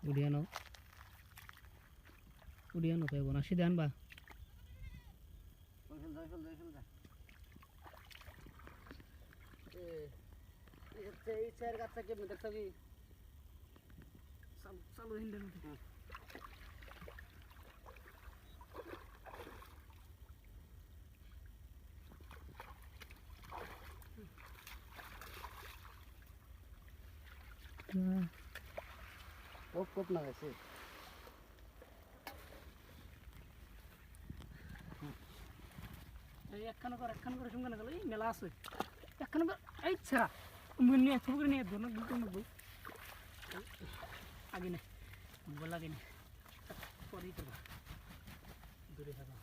উড়িয়ানো তাই বোনা সিধে আনবা এই চার গাছটা কেমন দেখছো কি চালু হিন্দের মধ্যে কোপ না গেছে একখান করে সঙ্গে না গেল এই মেলা আছে একখান করে এই ছেড়া নিয়ে ছবি নিয়ে ধরুন বই আগে না বল আগে না পরেই করবা দূরে থাকা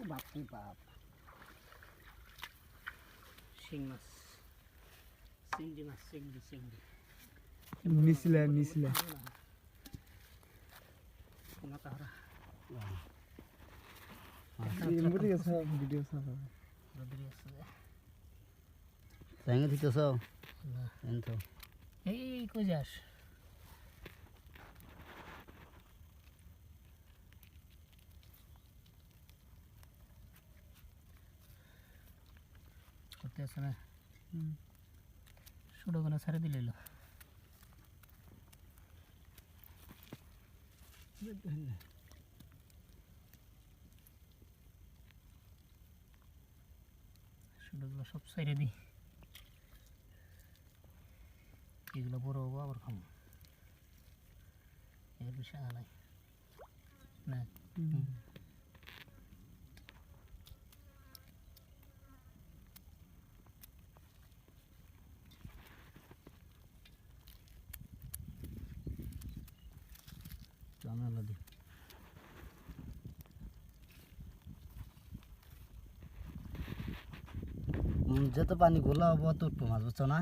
বাপরে বাপ শিং মাছ চিংড়ি মাছ চিংড়ি নিচলে কোনা তাহারা ভিডিও সারা রোদরি আছে সাইঙ্গে দিতেছ না এনতো এই কই যাস করতে আছে না ছোট কোনো ছাড়ে দিলে ছোটগুলো সব সাইডে দিই এগুলো বড় হবো আবার খাবো এর বেশি আলাই না জানালা দি যত পানি ঘোলা হবো তো একটু মাছ বুঝছো না